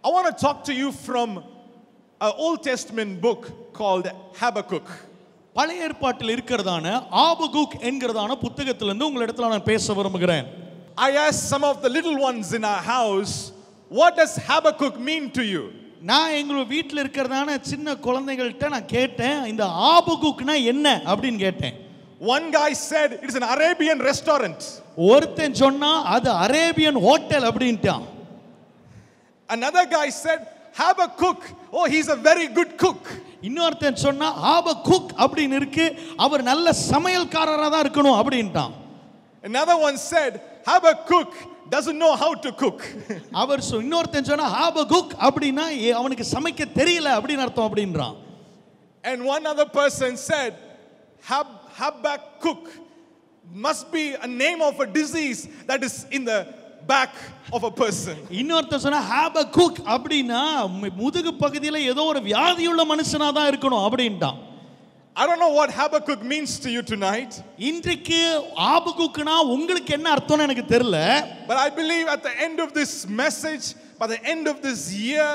I want to talk to you from an Old Testament book called Habakkuk. பழைய ஏற்பாட்டில் இருக்கிறதான ஆபகுக் என்கிறதான புத்தகத்திலிருந்து உங்களிடத்துல நான் பேச விரும்புகிறேன். I asked some of the little ones in our house, what does Habakkuk mean to you? நான் எங்க வீட்ல இருக்கிறதான சின்ன குழந்தைகள்ட்ட நான் கேட்டேன், இந்த ஆபகுக்னா என்ன அப்படினு கேட்டேன். One guy said it is an Arabian restaurant. ஒருத்தன் சொன்னா அது அரேபியன் ஹோட்டல் அப்படின்ட்டான். Another guy said Habakkuk, oh he's a very good cook. இன்னொருத்தன் சொன்னா ஆபகுக் அப்படினு இருக்கு, அவர் நல்ல சமையல்காரரா தான் இருக்கணும் அப்படின்ட்டான். Another one said Habakkuk doesn't know how to cook. அவர் இன்னொருத்தன் சொன்னா ஆபகுக் அப்படினா அவனுக்கு சமைக்க தெரியல அப்படின அர்த்தம் அப்படின்றான். And one other person said Habakkuk must be a name of a disease that is in the back of a person. இன்னொருத்தன் சொன்னா ஹாபகுக் அப்படினா முதுகு பகுதியில ஏதோ ஒரு வியாதியுள்ள மனுஷனா தான் இருக்கணும் அப்படின்றான். I don't know what Habakkuk means to you tonight. இன்றைக்கு ஆபகுக்னா உங்களுக்கு என்ன அர்த்தம்னு எனக்கு தெரியல. But I believe at the end of this message, by the end of this year,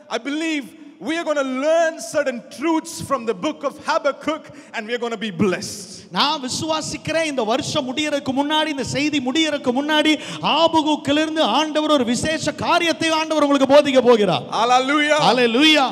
I believe we are going to learn certain truths from the book of Habakkuk and we are going to be blessed. நான் விசுவாசிக்கிறேன் இந்த வருஷம் முடியறதுக்கு முன்னாடி, இந்த செய்தி முடியறதுக்கு முன்னாடி ஆபகுக்கிலிருந்து ஆண்டவர் ஒரு விசேஷ காரியத்தை ஆண்டவர் உங்களுக்கு போதிக்க போகிறார். Hallelujah. Hallelujah.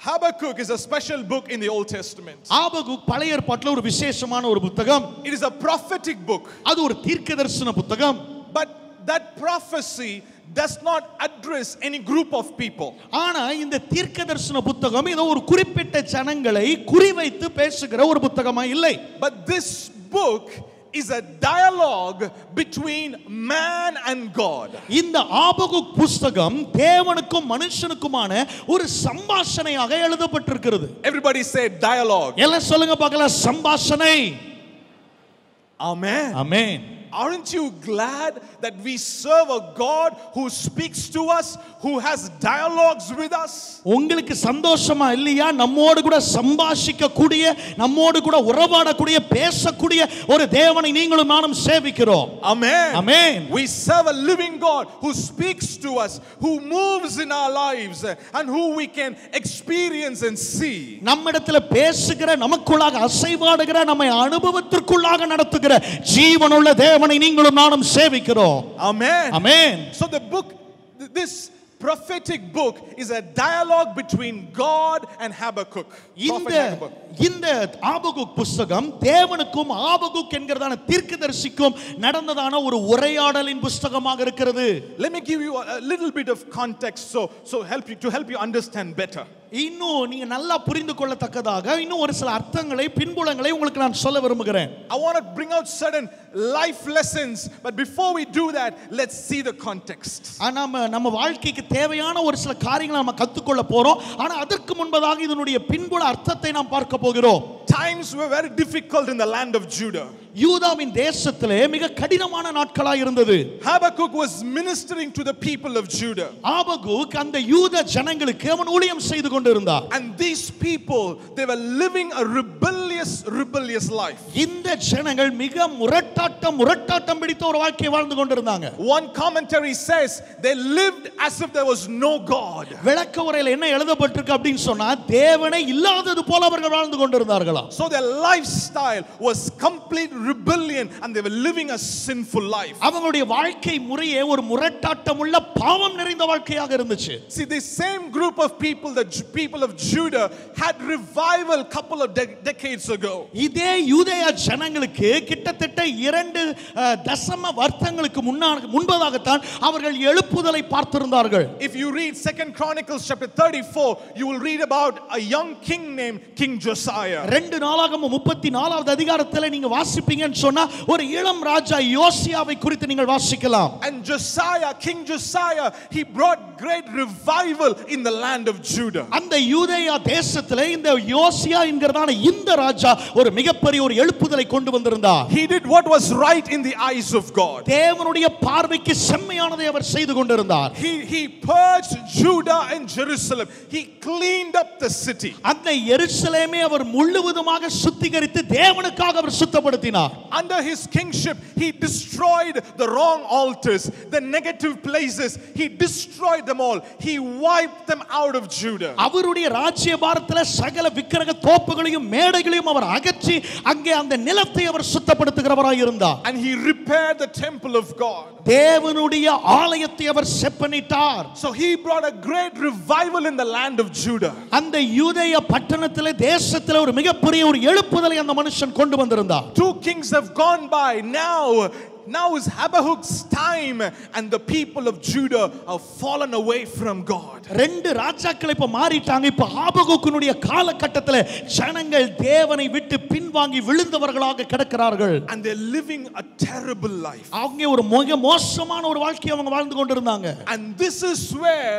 Habakkuk is a special book in the Old Testament. Habakkuk பழைய ஏற்பாட்டில் ஒரு விசேஷமான ஒரு புத்தகம். It is a prophetic book. அது ஒரு தீர்க்கதரிசன புத்தகம். But that prophecy does not address any group of people. ஆனா இந்த தீர்க்கதரிசன புத்தகம் ஏதோ ஒரு குறிப்பிட்ட ஜனங்களை குறிவைத்து பேசுகிற ஒரு புத்தகமா இல்லை. But this book is a dialogue between man and God. இந்த ஆபகுக் புத்தகம் தேவனுக்கும் மனுஷனுக்குமான ஒரு சம்பாஷணையாக எழுதப்பட்டிருக்கிறது. Everybody say dialogue. எல்லாம் சொல்லுங்க பார்க்கலாம், சம்பாஷணை. Amen. Amen. Aren't you glad that we serve a God who speaks to us, who has dialogues with us? உங்களுக்கு சந்தோஷமா இல்லையா? நம்மோடு கூட சம்பாஷிக்க கூடிய, நம்மோடு கூட உறவாடக்கூடிய, பேசக்கூடிய ஒரு தேவனை நீங்களும் நானும் சேவிக்கிறோம். Amen. Amen. We serve a living God who speaks to us, who moves in our lives and who we can experience and see. நம்மிடத்தில் பேசுகிற, நமக்குள்ளாக அசைவாடுகிற, நம்மை அனுபவத்திற்குள்ளாக நடத்துகிற ஜீவனுள்ள தேவனை நீங்களும் நானும் சேவிக்கிறோம். Amen. Amen. So the book, this prophetic book is a dialogue between God and Habakkuk. இந்த ஆபகுக் புத்தகம் தேவனுக்கும் ஆபகுக் என்கிறதான தீர்க்கதரிசிக்கும் நடந்ததான ஒரு உரையாடலின் புத்தகமாக இருக்கிறது. Let me give you a little bit of context so help you understand better. இன்னும் நீங்க நல்லா புரிந்து கொள்ளத்தக்கதாக இன்னும் ஒரு சில அர்த்தங்களை, பின்புலங்களை உங்களுக்கு நான் சொல்ல விரும்புகிறேன். I want to bring out certain life lessons, but before we do that, let's see the context. நம்ம வாழ்க்கைக்கு தேவையான ஒரு சில காரியங்களை நம்ம கற்றுக்கொள்ள போறோம். ஆனா அதற்கு முன்பதாக இதனுடைய பின்புல அர்த்தத்தை நாம் பார்க்க போகிறோம். Times were very difficult in the land of Judah. யூதாவின் தேசத்திலே மிக கடினமான நாட்களாய் இருந்தது. Habakkuk was ministering to the people of Judah. Habakkuk அந்த யூத ஜனங்களுக்கு அவன் ஊழியம் செய்து கொண்டிருந்தார். And these people, they were living a rebellious life. இந்த ஜனங்கள் மிக முரட்டாட்டம் பிடித்த ஒரு வாழ்க்கையை வாழ்ந்து கொண்டிருந்தாங்க. One commentary says they lived as if there was no God. விளக்க உரையில் என்ன எழுதப்பட்டிருக்கு அப்படினு சொன்னா, தேவனே இல்லாதது போல அவர்கள் வாழ்ந்து கொண்டிருந்தார்களா. So their lifestyle was complete rebellion and they were living a sinful life. அவங்களுடைய வாழ்க்கை முறையே ஒரு முரட்டாட்டமுள்ள பாவம் நிறைந்த வாழ்க்கையாக இருந்துச்சு. See, the same group of people, the people of Judah, had revival couple of decades ago. இதே யூதேய ஜனங்களுக்கு கிட்டத்தட்ட 2 தசம வருடங்களுக்கு முன்பதாக தான் அவர்கள் எழுப்புதலை பார்த்திருந்தார்கள். If you read 2 Chronicles chapter 34, you will read about a young king named King Josiah. 2 நாளாகமம் 34வது அதிகாரத்திலே நீங்க வாசிப்பீங்கன்னு சொன்னா ஒரு இளம் ராஜா யோசியாவை குறித்து நீங்கள் வாசிக்கலாம். And King Josiah, he brought great revival in the land of Judah. அந்த யூதேயா தேசத்திலே இந்த யோசியா என்கிறதான இந்த ராஜா ஒரு மிகப்பெரிய ஒரு எழுப்புதலை கொண்டு வந்திருந்தார். He did what was right in the eyes of God. தேவனுடைய பார்வைக்கு செம்மையானதை அவர் செய்து கொண்டிருந்தார். He purged Judah and Jerusalem. He cleaned up the city. அந்த எருசலேமை அவர் முழுவதுமாக சுத்திகரித்து தேவனுக்காக அவர் சுத்தப்படுத்தினார். under his kingship, he destroyed the wrong altars, the negative places. He destroyed them all. He wiped them out of Judah. அவருடைய ராஜ்யபாரத்தில் சகல விக்கிரக தோப்புகளையும் மேடைகளையும் அவர் அகற்றி அங்கே அந்த நிலத்தை அவர் சுத்தப்படுத்துகிறவராய் இருந்தார். And he repaired the temple of God. தேவனுடைய ஆலயத்தை அவர் செப்பனிட்டார். So he brought a great revival in the land of Judah. அந்த யூதேய பட்டணத்திலே தேசத்திலே ஒரு மிகப்பெரிய ஒரு எழுப்புதலை அந்த மனுஷன் கொண்டு வந்திருந்தார். 2 kings have gone by. Now is Habakkuk's time, and the people of Judah have fallen away from God. ரெண்டு ராஜாக்கள் இப்ப மாறிட்டாங்க. இப்ப ஆபகுக்கினுடைய காலகட்டத்திலே ஜனங்கள் தேவனை விட்டு பின்வாங்கி விழுந்தவர்களாக கிடக்கிறார்கள். And they're living a terrible life. அவங்க ஒரு மிக மோசமான ஒரு வாழ்க்கையை அவங்க வாழ்ந்து கொண்டிருந்தாங்க. And this is where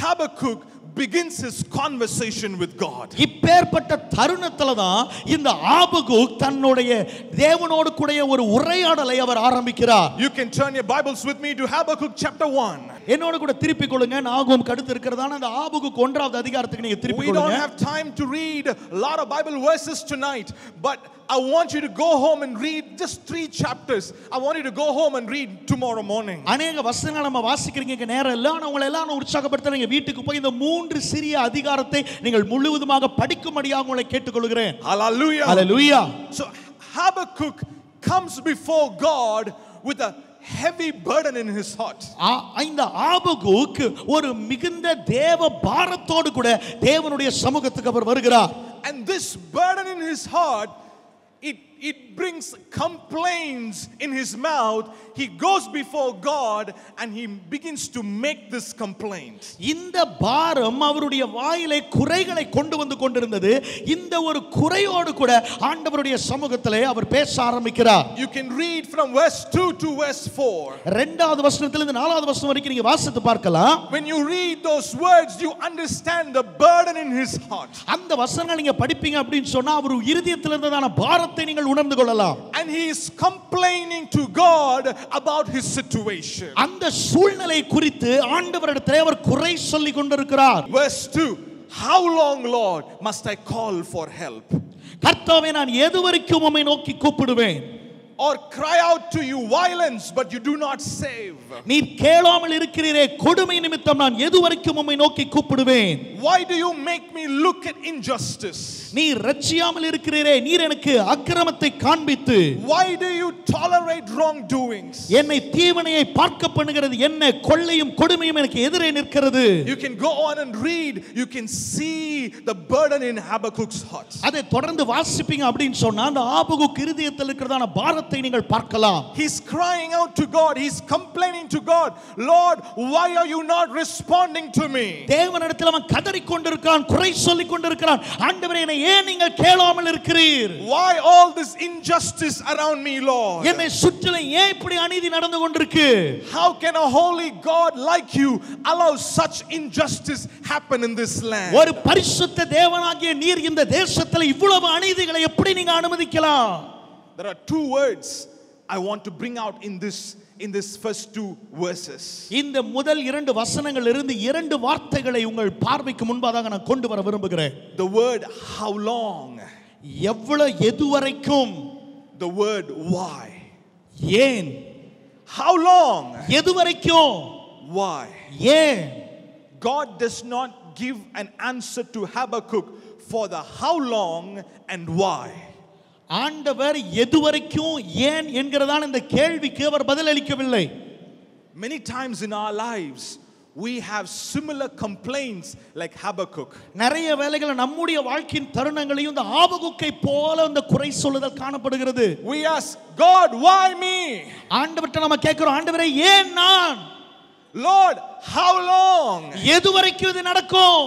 Habakkuk begins his conversation with God. இப்பேற்பட்ட தருணத்துல தான் இந்த ஆபகுக் தன்னுடைய தேவனோடு கூடிய ஒரு உரையாடலை அவர் ஆரம்பிக்கிறார். You can turn your Bibles with me to Habakkuk chapter 1. என்னோட கூட திருப்பிக் கொள்ளுங்க. நாகூம் அடுத்து இருக்கிறதான அந்த ஆபகுக் 1வது அதிகாரத்துக்கு நீங்க திருப்பிக் கொள்ளுங்க. We don't have time to read a lot of Bible verses tonight, but I want you to go home and read just 3 chapters. I want you to go home and read tomorrow morning. அநேக வசனங்களை நம்ம வாசிக்கிறீங்க நேரம் இல்ல. ஆனா உங்களை எல்லாம் உற்சாகப்படுத்த நீங்க வீட்டுக்கு போய் இந்த 3 சிறிய அதிகாரத்தை நீங்கள் முழுவதுமாக படிக்கும்படியாக உங்களை கேட்டுக்கொள்கிறேன். Hallelujah. Hallelujah. So Habakkuk comes before God with a heavy burden in his heart. இந்த ஆபகுக் ஒரு மிகுந்த தேவ பாரத்தோடு கூட தேவனுடைய சமூகத்துக்கு அவர் வருகிறார். And this burden in his heart, it brings complaints in his mouth. He goes before God and he begins to make this complaint. இந்த பாரம் அவருடைய வாயிலே குறைகளை கொண்டு வந்து கொண்டிருந்தது. இந்த ஒரு குறையோடு கூட ஆண்டவருடைய சமூகத்திலே அவர் பேச ஆரம்பிக்கிறார். You can read from verse 2 to verse 4. 2வது வசனத்திலிருந்து 4வது வசனம் வரைக்கும் நீங்க வாசித்து பார்க்கலாம். When you read those words, you understand the burden in his heart. அந்த வசனங்களை நீங்க படிப்பீங்க அப்படினு சொன்னா அவர் இதயத்தில் இருந்ததான பாரத்தை நீங்கள் உணர்ந்து கொள்ளலாம். And he is complaining to God about his situation. அந்த சூழ்நிலை குறித்து ஆண்டவரிடத்திலே அவர் குறை சொல்லிக் கொண்டிருக்கிறார். Verse 2, how long, Lord, must I call for help? கர்த்தாவே, நான் எதுவரைக்கும் உம்மை நோக்கி கூப்பிடுவேன்? Or cry out to you violence, but you do not save. நீர் கேளாமல் இருக்கிறீரே, கொடுமை நிமித்தம் நான் எதுவரைக்கும் உம்மை நோக்கி கூப்பிடுவேன்? Why do you make me look at injustice? நீர் ரட்சியாமல் இருக்கிறீரே, நீர் எனக்கு அக்கிரமத்தை காண்பித்து. Why do you tolerate wrongdoings? என்னை தீவினையை பார்க்க பண்ணுகிறது என்ன? கொள்ளையும் கொடுமையும் எனக்கு எதிரே நிற்கிறது. You can go on and read. You can see the burden in Habakkuk's heart. அதை தொடர்ந்து வாசிப்பீங்க அப்படினு சொன்னா அந்த ஆபகுக் இருதயத்தில் இருக்கிறதான பாரத்தை நீங்கள் பார்க்கலாம். He's crying out to God. He's complaining to God. Lord, why are you not responding to me? தேவனிடத்தில் அவன் கதறிக் கொண்டிருக்கிறான், குறை சொல்லிக் கொண்டிருக்கிறான். ஆண்டவரே, என்னை ஏன் நீங்கள் கேளாமல் இருக்கிறீர்? Why all this injustice around me, Lord? என்னை சுற்றிலும் ஏன் இப்படி அநீதி நடந்து கொண்டிருக்கு? How can a holy God like you allow such injustice happen in this land? ஒரு பரிசுத்த தேவனாகிய நீர் இந்த தேசத்தில் இவ்வளவு அநீதிகளை எப்படி நீங்க அனுமதிக்கலாம்? There are 2 words I want to bring out in this first 2 verses. இந்த முதல் 2 வசனங்களிலிருந்து 2 வார்த்தைகளை உங்கள் பார்வைக்கு முன்பாக நான் கொண்டு வர விரும்புகிறேன். The word how long, எவ்வளவு எதுவரைக்கும். The word why, ஏன். how long, எதுவரைக்கும். why. ஏன். God does not give an answer to Habakkuk for the how long and why. ஆண்டவர் எதுவரைக்கும் ஏன் என்கிறதான இந்த கேள்விக்கு அவர் பதில் அளிக்கவில்லை. Many times in our lives we have similar complaints like Habakkuk. நிறைய வேளைகள் நம்முடைய வாழ்க்கையின் தருணங்களையும் இந்த ஆபகுக்கை போல இந்த குறை சொல்லுதல் காணப்படுகிறது. We ask God, why me? ஆண்டவர்ட்ட நம்ம கேட்கிறோம், ஆண்டவரே ஏன் நான்? Lord, how long? எதுவரைக்கும் இது நடக்கும்?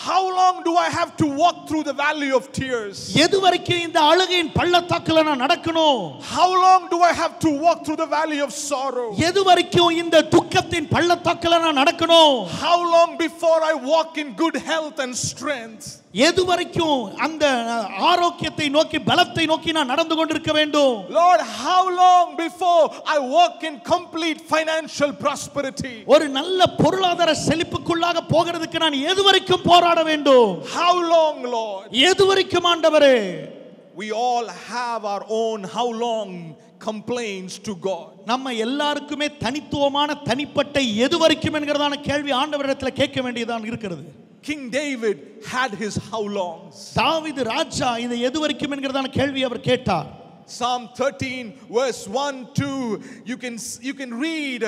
How long do I have to walk through the valley of tears? எதுவரைக்கும் இந்த அழுகையின் பள்ளத்தாக்குல நான் நடக்கணும்? How long do I have to walk through the valley of sorrow? எதுவரைக்கும் இந்த துக்கத்தின் பள்ளத்தாக்குல நான் நடக்கணும்? How long before I walk in good health and strength? எதுவரைக்கும் அந்த ஆரோக்கியத்தை நோக்கி பலத்தை நோக்கி நான் நடந்து கொண்டிருக்க வேண்டும்? Lord, how long before I walk in complete financial prosperity? ஒரு நல்ல பொருளாதார செழிப்புக்குள்ளாக போகிறதுக்கு நான் எதுவரைக்கும் போராட வேண்டும்? How long, Lord? எதுவரைக்கும் ஆண்டவரே? we all have our own how long complaints to God. நம்ம எல்லாருக்குமே தனித்துவமான தனிப்பட்ட எதுவரைக்கும் என்கிறதான கேள்வி ஆண்டவரிடத்தில் கேட்க வேண்டியதான் இருக்கிறது. King David had his how longs. தாவீது ராஜா இந்த எதுவரைக்கும் என்கிறதான கேள்வி அவர் கேட்டார். Psalm 13 verse 1 2 you can read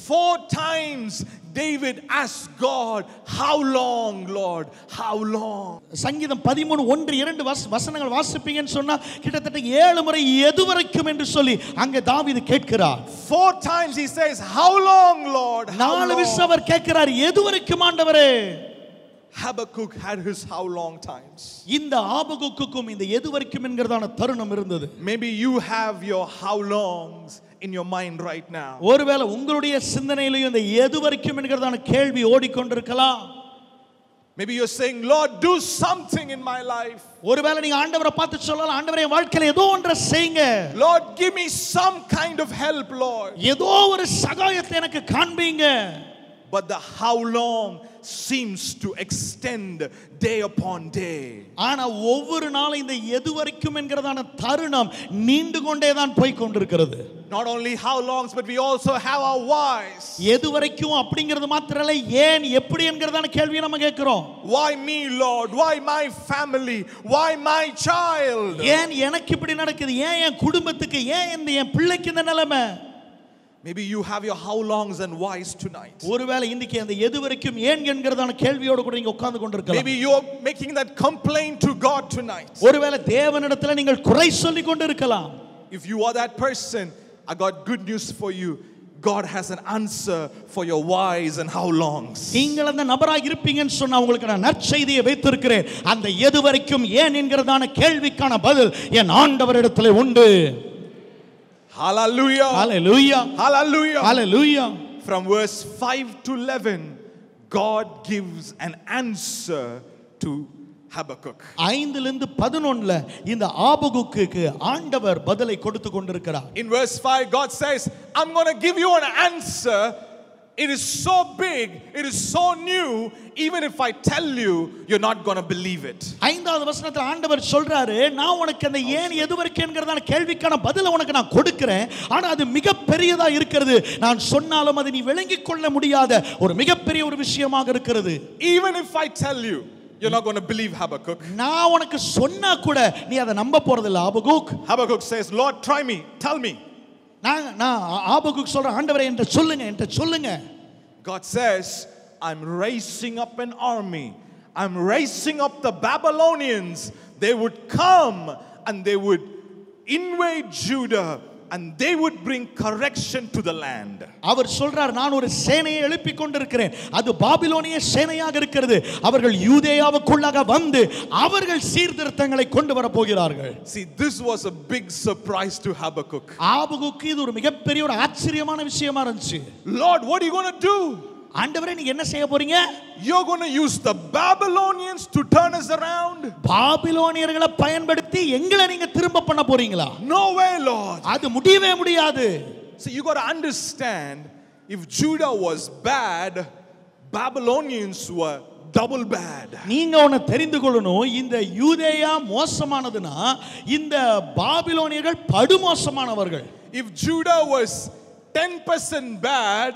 4 times David asked God, how long Lord, how long? சங்கீதம் 13 1 2 வசனங்கள் வாசிப்பீங்கன்னு சொன்னா கிட்டத்தட்ட 7 முறை எதுவரைக்கும் என்று சொல்லி அங்கே தாவீது கேட்கிறார். 4 times he says, how long Lord? 4 விஷயம் அவர் கேட்கிறார், எதுவரைக்கும் ஆண்டவரே? Habakkuk had his how long times. இந்த ஆபகுக்குக்கும் இந்த எதுவரைக்கும் என்கிறதான தருணம் இருந்தது. Maybe you have your how longs in your mind right now. ஒருவேளை உங்களுடைய சிந்தனையிலேயும் இந்த எதுவரைக்கும் என்கிறதான கேள்வி ஓடிக்கொண்டிருக்கலாம். Maybe you're saying, Lord, do something in my life. ஒருவேளை நீங்க ஆண்டவரை பார்த்து சொல்லலாம், ஆண்டவரே என் வாழ்க்கையில ஏதோ ஒன்றை செய்யுங்க. Lord, give me some kind of help, Lord. ஏதோ ஒரு சகாயத்தை எனக்கு காண்பீங்க. But the how long seems to extend day upon day. ஆனா ஒவ்வொரு நாளும் இந்த எதுவரைக்கும் என்கிறதான தருணம் நீண்டு கொண்டே தான் போய் கொண்டிருக்கிறது. Not only how longs, but we also have our whys. எதுவரைக்கும் அப்படிங்கிறது மாத்திரல்ல, ஏன் எப்படி என்கிறதான கேள்வியை நம்ம கேட்கிறோம். Why me, Lord? Why my family? Why my child? ஏன் எனக்கு இப்படி நடக்குது? ஏன் என் குடும்பத்துக்கு, ஏன் என் பிள்ளைக்கு இந்த நிலைமை? Maybe you have your how longs and whys tonight. ஒருவேளை இன்னைக்கு அந்த எதுவரைக்கும் ஏன் என்கிறதான கேள்வியோட கூட நீங்க உட்கார்ந்து கொண்டிருக்கலாம். Maybe you are making that complaint to God tonight. ஒருவேளை தேவனிடத்தில் நீங்கள் குறை சொல்லி கொண்டிருக்கலாம். If you are that person, I got good news for you. God has an answer for your whys and how longs. நீங்கள் அந்த நபராக இருப்பீங்கன்னு சொன்னா உங்களுக்கு நான் நற்செய்தியை வைத்திருக்கிறேன். அந்த எதுவரைக்கும் ஏன் என்கிறதான கேள்விக்கான பதில் என் ஆண்டவரிடத்தில் உண்டு. Hallelujah. Hallelujah. Hallelujah. Hallelujah. From verse 5 to 11, God gives an answer to Habakkuk. 5 லிருந்து 11ல இந்த ஆபகுக்குக்கு ஆண்டவர் பதிலை கொடுத்து கொண்டிருக்கிறார். In verse 5, God says, I'm going to give you an answer. It is so big, it is so new, even if I tell you, you're not going to believe it. 5வது வசனத்துல ஆண்டவர் சொல்றாரு, நான் உனக்கு அந்த ஏன் எதுவரைக்கும் என்கிறதான கேள்விக்கான பதிலை உனக்கு நான் கொடுக்கிறேன். ஆனா அது மிகப்பெரியதா இருக்கிறது. நான் சொன்னாலும் அதை நீ விளங்கிக் கொள்ள முடியாத ஒரு மிகப்பெரிய ஒரு விஷயமாக இருக்கிறது. Even if I tell you, you're not going to believe Habakkuk. நான் உனக்கு சொன்னா கூட நீ அதை நம்ப போறதில்லை Habakkuk. Habakkuk says, Lord, try me, tell me. நான் ஆபகுக் சொல்றேன், ஆண்டவரே என்கிட்ட சொல்லுங்க. God says, I'm raising up an army. I'm raising up the Babylonians. They would come and they would invade Judah and they would bring correction to the land. அவர் சொல்றார், நான் ஒரு சேனையை எழுப்பிக் கொண்டிருக்கிறேன். அது பாபிலோனிய சேனையாக இருக்கிறது. அவர்கள் யூதேயாவுக்குள்ளாக வந்து அவர்கள் சீர்திருத்தங்களை கொண்டு வர போகிறார்கள். See, this was a big surprise to Habakkuk. ஆபகுக்கு இது ஒரு மிகப்பெரிய ஒரு ஆச்சரியமான விஷயமா இருந்துச்சு. Lord, what are you going to do? ஆண்டவரே நீங்க என்ன செய்ய போறீங்க? You're going to use the Babylonians to turn us around? பாபிலோனியர்களை பயன்படுத்தி எங்களை நீங்க திரும்ப பண்ண போறீங்களா? No way, Lord. அது முடியவே முடியாது. So you got to understand, if Judah was bad, Babylonians were double bad. நீங்க ஒன்னு தெரிந்து கொள்ளணும், இந்த யூதேயா மோசமானதுனா இந்த பாபிலோனியர்கள் படுமோசமானவர்கள். If Judah was 10% bad,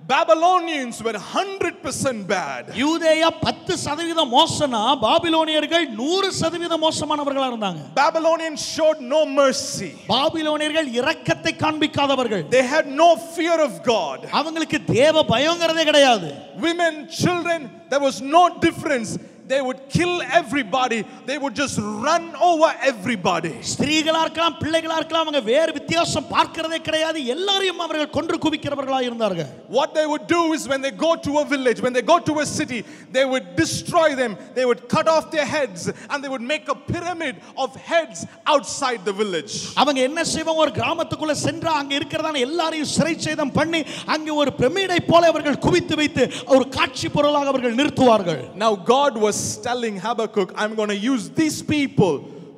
Babylonians were 100% bad. யூதேயா 10% மோசனா பாபிலோனியர்கள் 100% மோசமானவர்களா இருந்தாங்க. Babylonians showed no mercy. பாபிலோனியர்கள் இரக்கத்தை காண்பிக்காதவர்கள். They had no fear of God. அவங்களுக்கு தேவ பயம்ங்கறதே கிடையாது. Women, children, there was no difference. They would kill everybody. They would just run over everybody. ஸ்திரீகளா இருக்கலாம், பிள்ளைகளா இருக்கலாம், அவங்க வேற வித்தியாசம் பார்க்கிறதே கிடையாது. எல்லாரையும் அவர்கள் கொன்று குவிக்கிறவர்களா இருந்தார்கள். What they would do is, when they go to a village, when they go to a city, they would destroy them. They would cut off their heads and they would make a pyramid of heads outside the village. அவங்க என்ன செய்வாங்க, ஒரு கிராமத்துக்குள்ள சென்றா அங்க இருக்கிறதான எல்லாரையும் சிறைச்சேதம் பண்ணி அங்க ஒரு பிரமிடை போல அவர்கள் குவித்து வைத்து ஒரு காட்சி பொருளாக அவர்கள் நிறுத்துவார்கள். Now God was telling Habakkuk, I'm going to use these people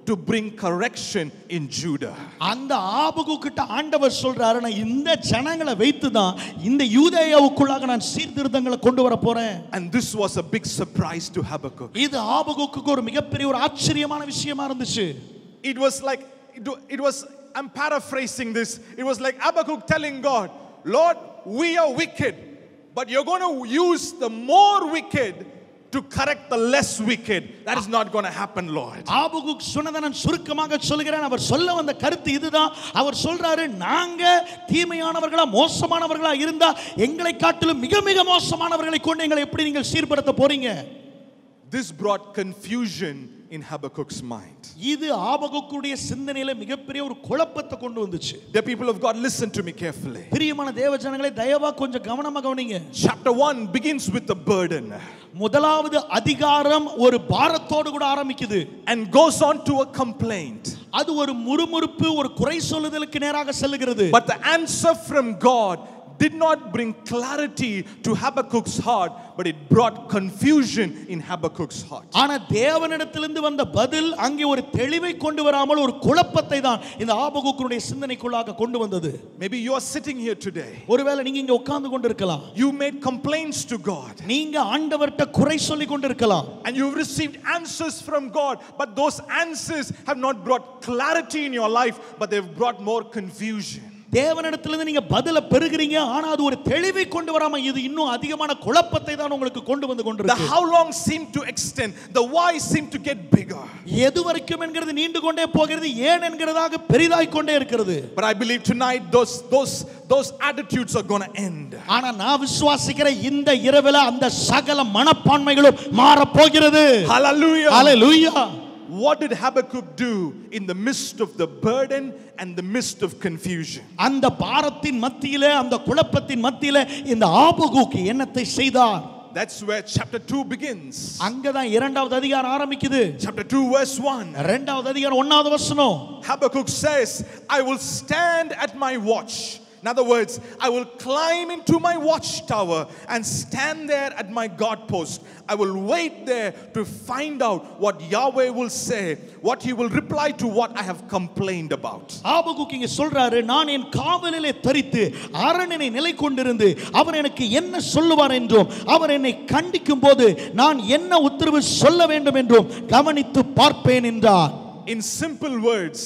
to bring correction in Judah. அந்த ஆபகுக்கிட்ட ஆண்டவர் சொல்றாரு, நான் இந்த ஜனங்களை வைத்து தான் இந்த யூதேயாவுக்குள்ளாக நான் சீர்திருத்தங்களை கொண்டு வர போறேன். And this was a big surprise to Habakkuk. இது ஆபகுக்குக்கு ஒரு மிகப்பெரிய ஒரு ஆச்சரியமான விஷயமா இருந்துச்சு. it was like, I'm paraphrasing this. It was like Habakkuk telling God, Lord, we are wicked, but you're going to use the more wicked to correct the less wicked. That is not going to happen, Lord. Habakkuk சொன்னதை நான் சுருக்கமாக சொல்கிறேன். அவர் சொல்ல வந்த கருத்து இதுதான். அவர் சொல்றாரு, நாங்க தீமையானவர்களா மோசமானவர்களா இருந்தா எங்களை காட்டிலும் மிக மிக மோசமானவர்களை கொண்டு எங்களை எப்படி நீங்கள் சீர்படுத்த போறீங்க? This brought confusion in Habakkuk's mind. இது ஆபகுக்குடைய சிந்தனையில மிகப்பெரிய ஒரு குழப்பத்தை கொண்டு வந்துச்சு. The people of God, listen to me carefully. பிரியமான தேவ ஜனங்களே, தயவா கொஞ்சம் கவனமா கவனிங்க. Chapter 1 begins with the burden. முதலாவது அதிகாரம் ஒரு பாரத்தோடு கூட ஆரம்பிக்குது. And goes on to a complaint. அது ஒரு முறுமுறுப்பு, ஒரு குறை சொல்லுதலுக்கு நேராக செல்கிறது. But the answer from God did not bring clarity to Habakkuk's heart, but it brought confusion in Habakkuk's heart. ஆனா தேவனிடத்திலிருந்து வந்த பதில் அங்கே ஒரு தெளிவை கொண்டு வராமல் ஒரு குழப்பத்தை தான் இந்த ஆபகுக்குடைய சிந்தனைக்குள்ளாக கொண்டு வந்தது. Maybe you are sitting here today. ஒருவேளை நீங்க இங்க உட்கார்ந்து கொண்டிருக்கலாம். You made complaints to God. நீங்க ஆண்டவர்ட்ட குறை சொல்லி கொண்டிருக்கலாம். And you've received answers from God, but those answers have not brought clarity in your life, but they've brought more confusion. தேவனிடத்திலிருந்து நீங்க பதில பெறுகிறீங்க, ஆனா அது ஒரு தெளிவை கொண்டு வராம இது இன்னும் அதிகமான குழப்பத்தை தான் உங்களுக்கு கொண்டு வந்து கொண்டிருக்கு. The how long seemed to extend, the why seemed to get bigger. எது வரைக்கும் என்கிறது நீண்டு கொண்டே போகிறது, ஏன் என்கிறதாக பெரிதாய் கொண்டே இருக்கிறது. But I believe tonight those attitudes are going to end. ஆனா நான் விசுவாசிக்கிறேன் இந்த இரவில அந்த சகல மனப்பான்மைகளும் மாற போகிறது. Hallelujah. Hallelujah. What did Habakkuk do in the midst of the burden and the midst of confusion? அந்த பாரத்தின் மத்தியிலே, அந்த குழப்பத்தின் மத்தியிலே இந்த ஆபகுக் என்னத்தை செய்தார்? That's where chapter 2 begins. அங்கதான் இரண்டாவது அதிகாரம் ஆரம்பிக்குது. Chapter 2 verse 1. இரண்டாவது அதிகாரம் 1வது வசனம். Habakkuk says, I will stand at my watch. In other words, I will climb into my watchtower and stand there at my guard post. I will wait there to find out what Yahweh will say, what he will reply to what I have complained about. Habakkuk இங்க சொல்றாரு, நான் என் காவலிலே தரித்து அரணினை நிலை கொண்டிருந்து அவர் எனக்கு என்ன சொல்லுவார் என்றும் அவர் என்னை கண்டிக்கும் போது நான் என்ன உத்தரவு சொல்ல வேண்டும் என்றும் கவனித்து பார்ப்பேன் என்றார். In simple words,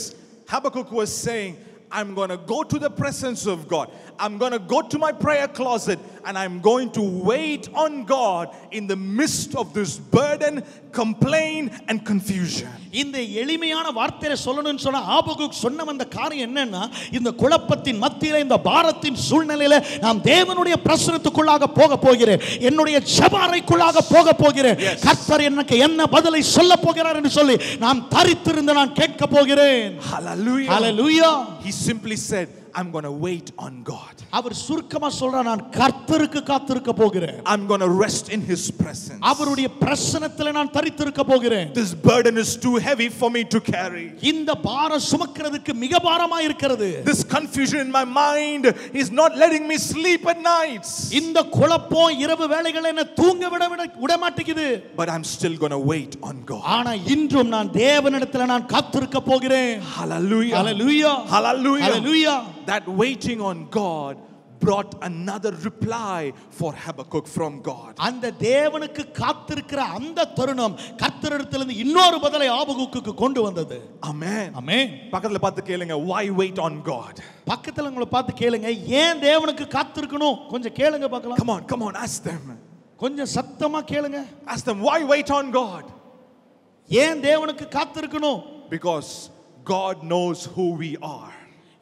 Habakkuk was saying, I'm going to go to the presence of God. I'm going to go to my prayer closet and I'm going to wait on God in the midst of this burden, complaint and confusion. இந்த எளிமையான வார்த்தையை சொல்லணும்னு சொன்னா ஆபகுக் சொன்ன அந்த காரியம் என்னன்னா, இந்த குழப்பத்தின் மத்தியில, இந்த பாரத்தின் சூழ்நிலையில நான் தேவனுடைய பிரசன்னத்துக்குள்ளாக போக போகிறேன், என்னுடைய ஜெபஅறைக்குள்ளாக போக போகிறேன். கர்த்தர் எனக்கு என்ன பதிலை சொல்ல போகிறார் என்று சொல்லி நான் தரித்திருந்து நான் கேட்க போகிறேன். Hallelujah. Hallelujah. He simply said, I'm going to wait on God. அவர் சுருக்கமா சொல்றார், நான் கர்த்தருக்கு காத்திருக்க போகிறேன். I'm going to rest in his presence. அவருடைய பிரசன்னத்திலே நான் தரித்திருக்க போகிறேன். This burden is too heavy for me to carry. இந்த பாரம் சுமக்கிறதுக்கு மிக பாரமா இருக்கிறது. This confusion in my mind is not letting me sleep at nights. இந்த குழப்பம் இரவு வேளைகளில் என்ன தூங்க விட மாட்டேங்குது. But I'm still going to wait on God. ஆனா இன்றும் நான் தேவனிடத்தில் நான் காத்திருக்க போகிறேன். Hallelujah. Hallelujah. Hallelujah. Hallelujah. That waiting on God brought another reply for Habakkuk from God. அந்த தேவனுக்கு காத்திருக்கிற அந்த தருணம் கர்த்தரிடத்திலிருந்து இன்னொரு பதிலை ஆபகுக்குக்கு கொண்டு வந்தது. Amen. Amen. பக்கத்துல பார்த்து கேளுங்க, why wait on God? பக்கத்துல உங்களை பார்த்து கேளுங்க, ஏன் தேவனுக்கு காத்திருக்கணும்? கொஞ்சம் கேளுங்க பார்க்கலாம். Come on, ask them. கொஞ்சம் சத்தமா கேளுங்க. Ask them, why wait on God? ஏன் தேவனுக்கு காத்திருக்கணும்? Because God knows who we are.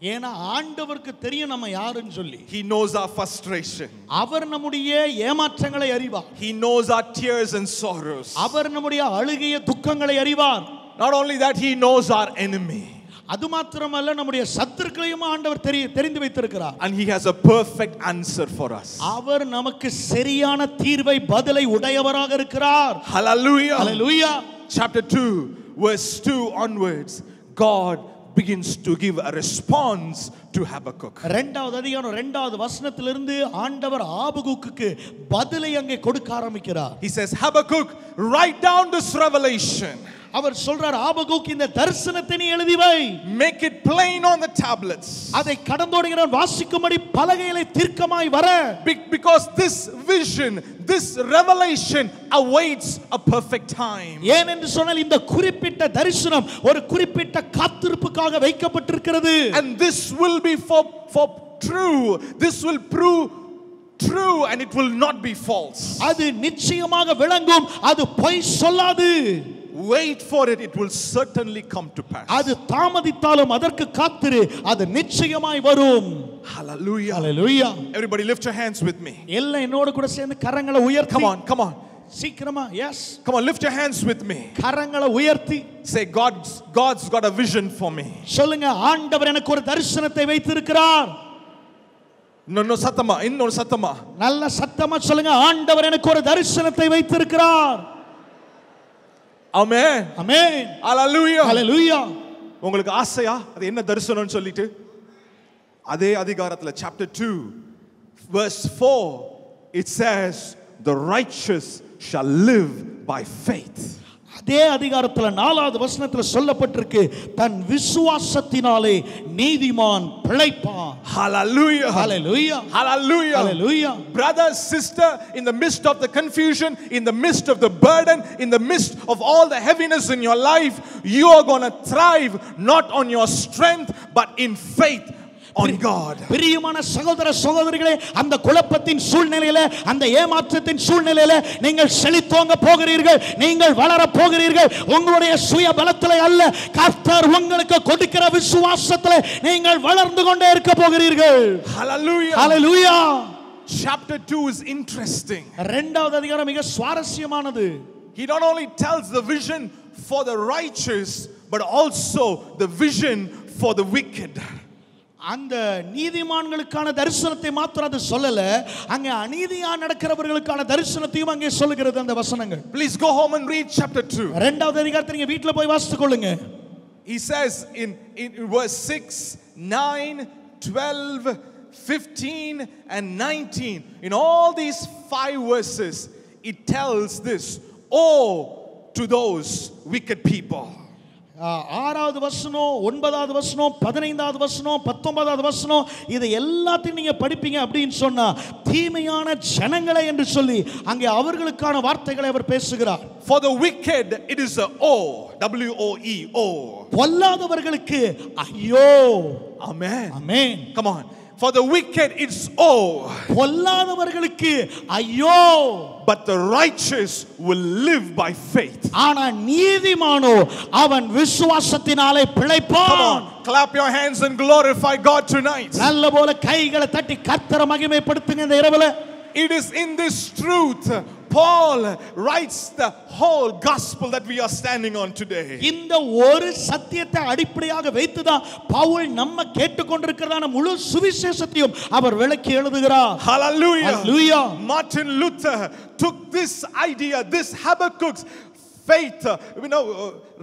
ஏனா ஆண்டவருக்கு தெரியும் நம்ம யாருன்னு சொல்லி. He knows our frustration. அவர் நம்முடைய ஏமாற்றங்களை அறிவார். He knows our tears and sorrows. அவர் நம்முடைய அழுகைய துக்கங்களை அறிவார். Not only that, he knows our enemy. அது மாத்திரமல்ல, நம்முடைய சத்துருக்களையும் ஆண்டவர் தெரிந்து வைத்திருக்கிறார். And he has a perfect answer for us. அவர் நமக்கு சரியான தீர்வை, பதிலை உடையவராக இருக்கிறார். Hallelujah. Hallelujah. Chapter 2 verse 2 onwards, God begins to give a response to Habakkuk. இரண்டாவது அதிகாரம் 2வது வசனத்திலிருந்து ஆண்டவர் ஆபகுக்குக்கு பதிலை அங்கே கொடுக்க ஆரம்பிக்கிறார். He says, Habakkuk, write down this revelation. அவர் சொல்றார் ஆபகுக் இந்த தரிசனத்தை நீ எழுதி வை. Make it plain on the tablets. அதை கடந்தோடுகிறவன் வாசிக்கும்படி பலகையிலே தீர்க்கமாய் வர. Because this vision, this revelation awaits a perfect time. ஏனென்று சொன்னால் இந்த குறிப்பிட்ட தரிசனம் ஒரு குறிப்பிட்ட காத்திருப்புக்காக வைக்கப்பட்டிருக்கிறது. And this will be for true. This will prove true and it will not be false. அது நிச்சயமாக விளங்கும், அது பொய் சொல்லாது. Wait for it, it will certainly come to pass. அது தாமதித்தாலும் அதற்கு காத்திரு, அது நிச்சயமாய் வரும். Hallelujah. Hallelujah. Everybody lift your hands with me. எல்லாம் என்னோட கூட சேர்ந்து கரங்களை உயர்த்தி. Come on. சீக்கிரமா. Yes. Come on, lift your hands with me. கரங்களை உயர்த்தி. Say, God's got a vision for me. சொல்லுங்க, ஆண்டவர் எனக்கு ஒரு தரிசனத்தை வைத்திருக்கிறார். No சத்தமா, இன்னொரு சத்தமா. நல்ல சத்தமா சொல்லுங்க, ஆண்டவர் எனக்கு ஒரு தரிசனத்தை வைத்திருக்கிறார். Amen. Amen. Hallelujah. Hallelujah. உங்களுக்கு ஆசையா அது என்ன தரிசனம்னு சொல்லிட்டு அதே அதிகாரத்துல chapter 2 verse 4 it says the righteous shall live by faith. அதே அதிகாரத்துல 4வது வசனத்துல சொல்லப்பட்டிருக்கு, தன் விசுவாசத்தினாலே நீதிமான் பிழைப்பான். Hallelujah. Hallelujah. Hallelujah. Hallelujah. Brother, sister, in the midst of the confusion, in the midst of the burden, in the midst of all the heaviness in your life, you are going to thrive not on your strength but in faith on God. பிரியமான சகோதர சகோதரிகளே, அந்த குழப்பத்தின் சூழ்நிலையில, அந்த ஏமாற்றத்தின் சூழ்நிலையில நீங்கள் செழித்தோங்க போகிறீர்கள், நீங்கள் வளர போகிறீர்கள். உங்களுடைய சுய பலத்திலே அல்ல, கர்த்தர் உங்களுக்கு கொடுக்கிற விசுவாசத்திலே நீங்கள் வளர்ந்து கொண்டே இருக்க போகிறீர்கள். Hallelujah. Hallelujah. Chapter 2 is interesting. 2வது அதிகாரம் மிக சுவாரஸ்யமானது. He not only tells the vision for the righteous but also the vision for the wicked. அந்த நீதிமான்களுக்கான தரிசனத்தை மாத்திரம் அது சொல்லல, அங்க அநீதியா நடக்கிறவர்களுக்கான தரிசனத்தையும் அங்கே சொல்லுகிறது அந்த வசனங்கள். Please go home and read chapter 2. 2வது அதிகாரத்தை நீங்க வீட்ல போய் வாசித்துக் கொள்ளுங்க. He says in verse 6, 9, 12, 15 and 19, in all these 5 verses it tells this, oh to those wicked people. 6வது வசனம், 9வது வசனம், 15வது வசனம், 19வது வசனம், இது எல்லாத்தையும் நீங்க படிப்பீங்க அப்படின்னு சொன்னா தீமையான ஜனங்களே என்று சொல்லி அங்கே அவர்களுக்கான வார்த்தைகளை அவர் பேசுகிறார். For the wicked it is a O, W O E O. பொல்லாதவர்களுக்கு ஐயோ. Amen. Amen. Come on. For the wicked it's O. பொல்லாதவர்களுக்கு ஐயோ. But the righteous will live by faith. ஆனா நீதிமானோ அவன் விசுவாசத்தினாலே பிழைப்பான். Come on, clap your hands and glorify God tonight. நல்ல போல கைகளை தட்டி கர்த்தரை மகிமைப்படுத்துங்க இந்த இரவுல. It is in this truth Paul writes the whole gospel that we are standing on today. இந்த ஒரு சத்தியத்தை அடிப்படையாக வைத்துதான் பவுல் நம்ம கேட்டுக்கொண்டிருக்கிறதான முழு சுவிசேஷத்தையும் அவர் விளக்கி எழுதுகிறார். Hallelujah. Hallelujah. Martin Luther took this idea, this Habakkuk's faith,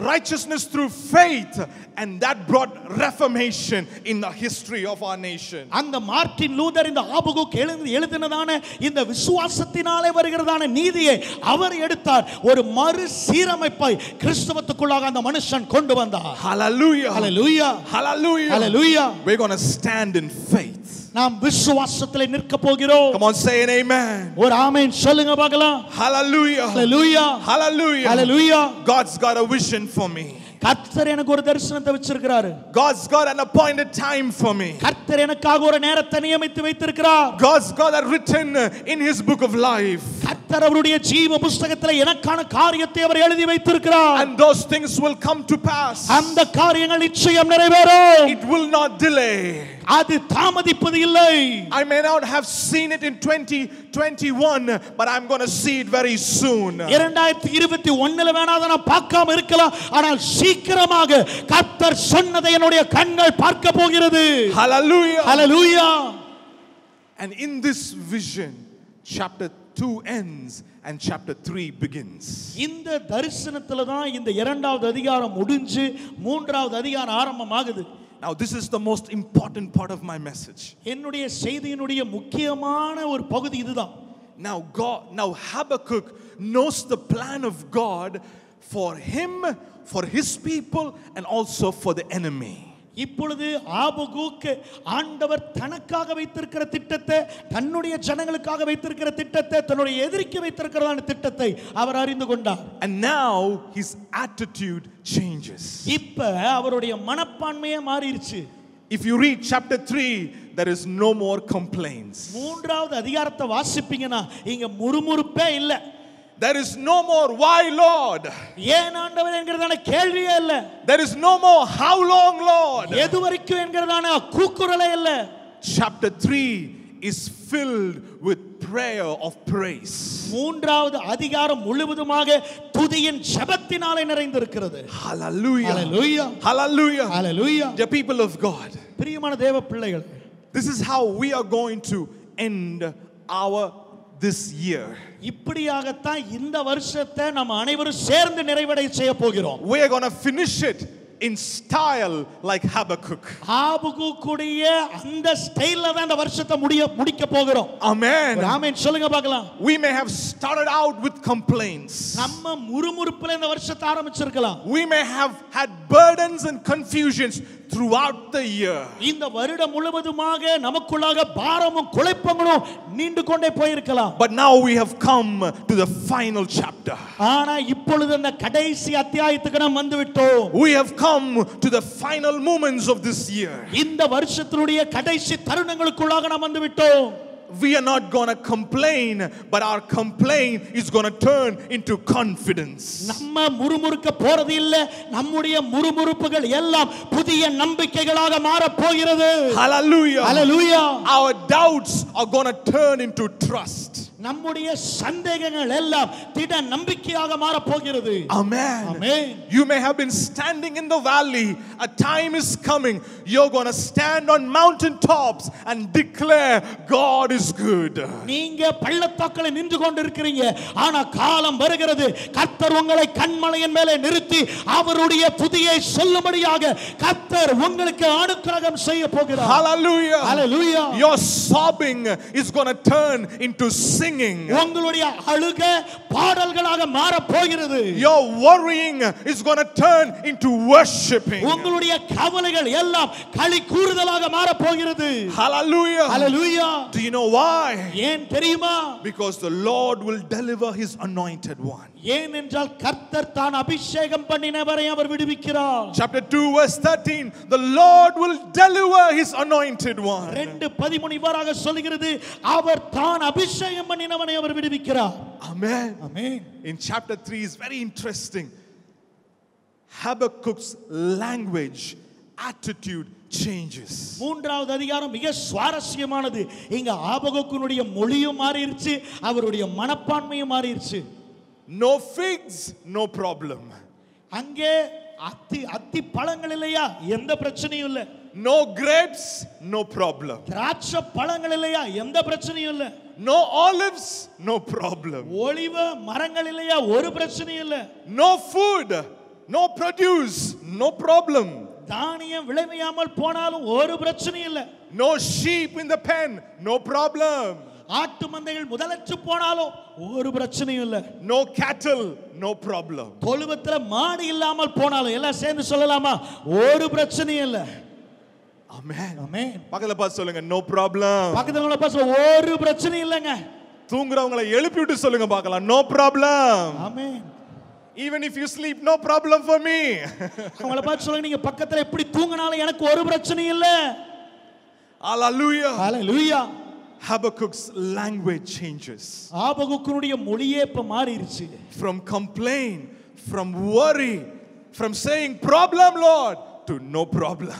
righteousness through faith, and that brought reformation in the history of our nation. அந்த மார்ட்டின் லூதர் இந்த ஆபகுக் எழுதினதான இந்த விசுவாசத்தினாலே வருகிறதான நீதியை அவர் எடுத்தார், ஒரு மறு சீரமைப்பை கிறிஸ்தவத்துக்குள்ளாக அந்த மனுஷன் கொண்டு வந்தார். Hallelujah. Hallelujah. Hallelujah. Hallelujah. We're going to stand in faith. நாம் விசுவாசத்திலே நிற்க போகிறோம். Come on, say an amen. ஒரு ஆமென் சொல்லுங்க பார்க்கலாம். Hallelujah. Hallelujah. Hallelujah. Hallelujah. God's got a vision for me. கர்த்தர் எனக்கு ஒரு தரிசனத்தை வச்சிருக்கிறார். God's got an appointed time for me. கர்த்தர் எனக்காக ஒரு நேரத்தை நியமித்து வைத்திருக்கிறார். God's got that written in his book of life. கர்த்தர் அவருடைய ஜீவ புத்தகத்திலே எனக்கான காரியத்தை அவர் எழுதி வைத்திருக்கிறார். And those things will come to pass. அந்த காரியங்கள் நிச்சயம் நிறைவேறும். It will not delay. அது தாமதிப்பது இல்லை. I may not have seen it in 2021 but I'm going to see it very soon. 2021ல வேணாத நான் பார்க்காம இருக்கலாம், ஆனால் சீக்கிரமாக கர்த்தர் சொன்னதை என்னுடைய கண்கள் பார்க்க போகிறது. Hallelujah. Hallelujah. And in this vision chapter 2 ends and chapter 3 begins. இந்த தரிசனத்துல தான் இந்த 2வது அதிகாரம் முடிஞ்சு 3வது அதிகாரம் ஆரம்பமாகுது. Now this is the most important part of my message. என்னுடைய செய்தியினுடைய முக்கியமான ஒரு பகுதி இதுதான். Now Habakkuk knows the plan of God for him, for his people, and also for the enemy. இப்பொழுது ஆபகூக்கு ஆண்டவர் தனக்காக வைத்திருக்கிற திட்டத்தை, தன்னுடைய ஜனங்களுக்காக வைத்திருக்கிற திட்டத்தை, தன்னுடைய எதிரிக்கு வைத்திருக்கிறதான திட்டத்தை அவர் அறிந்து கொண்டார். And now his attitude changes. இப்ப அவருடைய மனப்பான்மையே மாறிடுச்சு. If you read chapter 3, there is no more complaints. மூன்றாவது அதிகாரத்தை வாசிப்பீங்கன்னா இங்க முறுமுறுப்பே இல்ல. There is no more why Lord. ஏன் ஆண்டவரே என்கிறதான கேள்வியே இல்ல. There is no more how long Lord. எது வரைக்கும் என்கிறதான கூக்குரலே இல்ல. Chapter 3 is filled with prayer of praise. மூன்றாவது அதிகாரம் முழுவதுமாக துதியின் ஜெபத்தினாலே நிறைந்திருக்கிறது. Hallelujah. Hallelujah. Hallelujah. Hallelujah. Dear people of God, பிரியமான தேவ பிள்ளைகளே, this is how we are going to end our this year. இப்படியாகத்தான் இந்த வருஷத்தை நம்ம அனைவரும் சேர்ந்து நிறைவடைய செய்ய போகிறோம். We are going to finish it in style like Habakkuk. ஆபகுக்குடைய அந்த ஸ்டைல்ல தான் இந்த வருஷத்தை முடிக்க போகிறோம். Amen. ஆமென் சொல்லுங்க பார்க்கலாம். We may have started out with complaints. நம்ம முறுமுறுப்புல இந்த வருஷத்தை ஆரம்பிச்சிருக்கலாம். We may have had burdens and confusions throughout the year. இந்த வருடம் முழுவதுமாக நமக்குள்ளாக பாரமும் குழப்பங்களும் நீண்டு கொண்டே போயிருக்கலாம். But now we have come to the final chapter. ஆனா இப்பொழுது அந்த கடைசி அத்தியாயத்துக்கு நாம் வந்து விட்டோம். We have come to the final moments of this year. இந்த வருஷத்தினுடைய கடைசி தருணங்களுக்குள்ளாக நாம் வந்து விட்டோம். We are not going to complain, but our complaint is going to turn into confidence. நம்ம முறுமுறுக்க போறது இல்ல, நம்முடைய முறுமுறுப்புகள் எல்லாம் புதிய நம்பிக்கைகளாக மாற போகிறது. Hallelujah. Hallelujah. Our doubts are going to turn into trust. நம்முடைய சந்தேகங்கள் எல்லாம் திட நம்பிக்கையாக மாற போகிறது. Amen. Amen. You may have been standing in the valley. A time is coming. You're going to stand on mountain tops and declare God is good. நீங்க பள்ளத்தாக்குல நின்று கொண்டிருக்கிறீங்க. ஆனா காலம் வருகிறது, கர்த்தர் உங்களை கன்மலையின் மேலே நிறுத்தி அவருடைய துதியை சொல்லும்படியாக கர்த்தர் உங்களுக்கு அனுக்கிரகம் செய்ய போகிறார். Hallelujah. Hallelujah. Your sobbing is going to turn into singing. உங்களுடைய அழுக பாடல்களாக மாற போகிறது. Your worrying is going to turn into worshiping. உங்களுடைய கவலைகள் எல்லாம் களி கூறுதலாக மாற போகிறது. Hallelujah. Hallelujah. Do you know why? ஏன் தெரியுமா? Because the Lord will deliver his anointed one. ஏனென்றால் கர்த்தர் தான் அபிஷேகம் பண்ணினவரை அவர் விடுவிக்கிறார். Chapter 2 verse 13, the Lord will deliver his anointed one. 2:13 இவ்வாறாக சொல்கிறது, அவர் தான் அபிஷேகம் பண்ணினவனை அவர் விடுவிக்கிறார். Amen. Amen. In chapter 3 is very interesting. Habakkuk's language, attitude changes. மூன்றாவது அதிகாரம் மிக சுவாரஸ்யமானது. இங்க ஆபகுக்குனுடைய மொழியும் மாறிடுச்சு, அவருடைய மனப்பான்மையும் மாறிடுச்சு. No figs, no problem. அங்கே அத்தி பழங்கள் இல்லையா, எந்த பிரச்சனையும் இல்ல. No grapes, no problem. திராட்சை பழங்கள் இல்லையா, எந்த பிரச்சனையும் இல்ல. No olives, no problem. ஒலிவ மரங்கள் இல்லையா, ஒரு பிரச்சனையும் இல்ல. No food, no produce, no problem. தானியம் விளையாமல் போனாலும் ஒரு பிரச்சனையும் இல்ல. No sheep in the pen, no problem. ஆட்டு மந்தைகள் முதலற்று போனாலும் ஒரு பிரச்சனையும் இல்ல. No cattle, no problem. தொழுவத்துல மாடு இல்லாமல் போனாலும் எல்லாம் சேர்ந்து சொல்லலாமா, ஒரு பிரச்சனையும் இல்ல. Amen. Amen. பக்கத்துல பார்த்து சொல்லுங்க, no problem. பக்கத்துல உள்ள பாச ஒரு பிரச்சனையும் இல்லங்க. தூங்குறவங்களை எழுப்பி விட்டு சொல்லுங்க பார்க்கலாம், no problem. Amen. Even if you sleep, no problem for me. அவங்கள பார்த்து சொல்லுங்க, நீங்க பக்கத்துல எப்படி தூங்கினாலும் எனக்கு ஒரு பிரச்சனையும் இல்ல. Hallelujah. Hallelujah. Habakkuk's language changes. ஆபகுக்குனுடைய மொழியே இப்ப மாறிடுச்சு. From complaint, from worry, from saying problem Lord to no problem.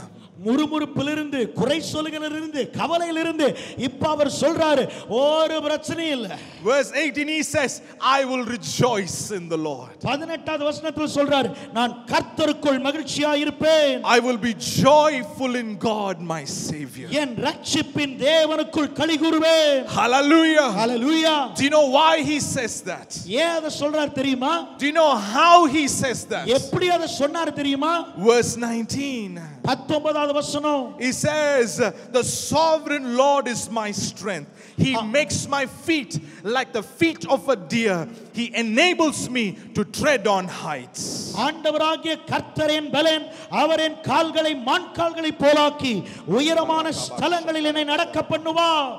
முறுமுறுப்பிலிருந்து, குறை சொல்லுகளிலிருந்து, கவலையிலிருந்து இப்ப அவர் சொல்றாரு ஒரு பிரச்சனையும் இல்ல. Verse 18 he says, I will rejoice in the Lord. 18வது வசனத்தில் சொல்றாரு, நான் கர்த்தருக்குள் மகிழ்ச்சியாய் இருப்பேன். I will be joyful in God my Savior. என் ரட்சிப்பின் தேவனுக்குள் களிகூருவேன். Hallelujah. Hallelujah. Do you know why he says that? ஏன் அத சொல்றார் தெரியுமா? Do you know how he says that? எப்படி அத சொன்னார் தெரியுமா? Verse 19. 19வது வசனம். He says, the sovereign Lord is my strength. He makes my feet like the feet of a deer. He enables me to tread on heights. ஆண்டவராகிய கர்த்தர் என் பலன், அவர் என் கால்களை மான் கால்களை போலாக்கி உயரமான ஸ்தலங்களில் என்னை நடக்க பண்ணுவார்.